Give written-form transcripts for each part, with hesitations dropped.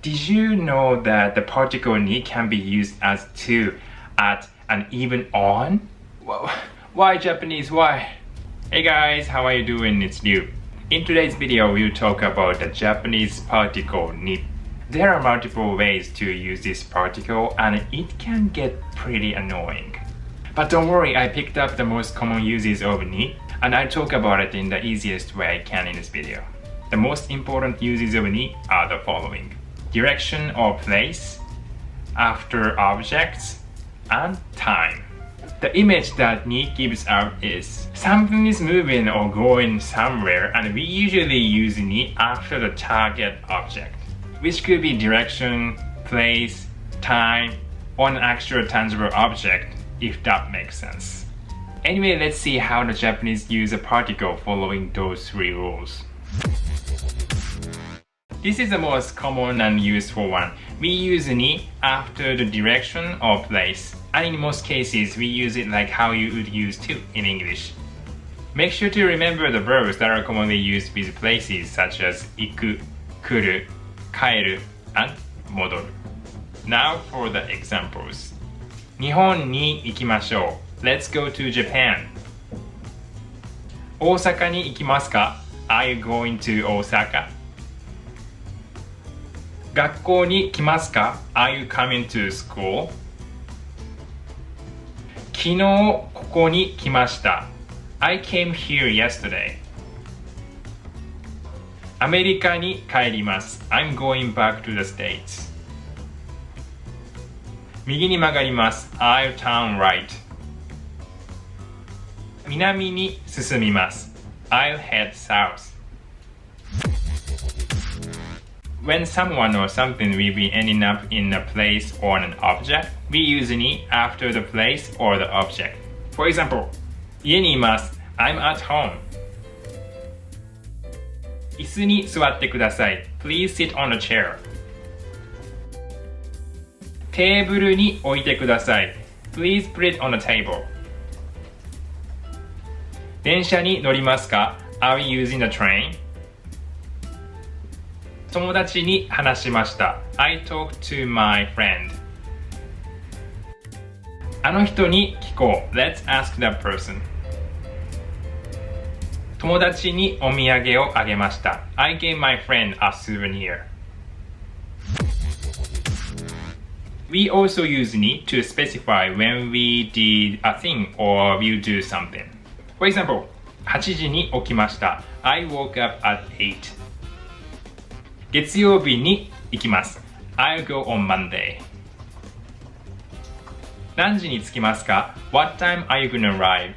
Did you know that the particle ni can be used as to, at, and even on? Well, why Japanese? Why? Hey guys, how are you doing? It's Liu. In today's video, we'll talk about the Japanese particle ni. There are multiple ways to use this particle and it can get pretty annoying. But don't worry, I picked up the most common uses of ni and I'll talk about it in the easiest way I can in this video. The most important uses of ni are the following: direction or place, after objects, and time. The image that ni gives out is something is moving or going somewhere, and we usually use ni after the target object, which could be direction, place, time, or an actual tangible object, if that makes sense. Anyway, let's see how the Japanese use a particle following those three rules. This is the most common and useful one. We use ni after the direction or place, and in most cases we use it like how you would use to in English. Make sure to remember the verbs that are commonly used with places such as iku, kuru, kaeru, and modoru. Now for the examples. 日本に行きましょう. Let's go to Japan. 大阪に行きますか? Are you going to Osaka? 学校に来ますか? Are you coming to school? 昨日ここに来ました. I came here yesterday. アメリカに帰ります. I'm going back to the States. 右に曲がります. I'll turn right. 南に進みます. I'll head south. When someone or something will be ending up in a place or an object, we use ni after the place or the object. For example, 家にいます. I'm at home. 椅子に座ってください. Please sit on a chair. テーブルに置いてください. Please put it on a table. 電車に乗りますか? Are we using the train? 友達に話しました. I talked to my friend. あの人に聞こう. Let's ask that person. 友達にお土産をあげました. I gave my friend a souvenir. We also use ni to specify when we did a thing or will do something. For example, 8時に起きました. I woke up at 8. 月曜日に行きます. I'll go on Monday. 何時に着きますか? What time are you gonna arrive?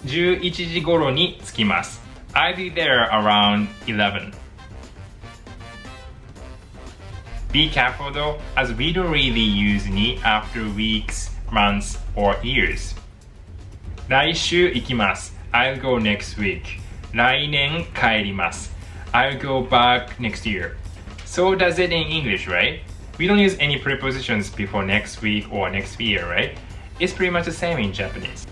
11時頃に着きます. I'll be there around 11. Be careful though, as we don't really use ni after weeks, months, or years. 来週行きます. I'll go next week. 来年帰ります. I'll go back next year. So does it in English, right? We don't use any prepositions before next week or next year, right? It's pretty much the same in Japanese.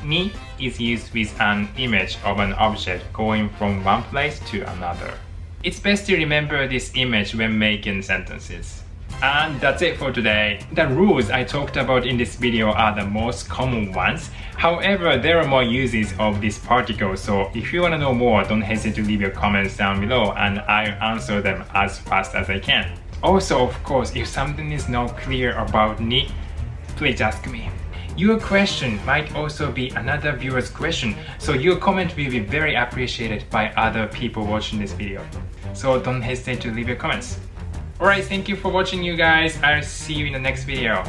Ni is used with an image of an object going from one place to another. It's best to remember this image when making sentences. And that's it for today. The rules I talked about in this video are the most common ones. However, there are more uses of this particle, so if you want to know more, don't hesitate to leave your comments down below and I'll answer them as fast as I can. Also, of course, if something is not clear about ni, please ask me. Your question might also be another viewer's question, so your comment will be very appreciated by other people watching this video. So don't hesitate to leave your comments. Alright, thank you for watching you guys. I'll see you in the next video.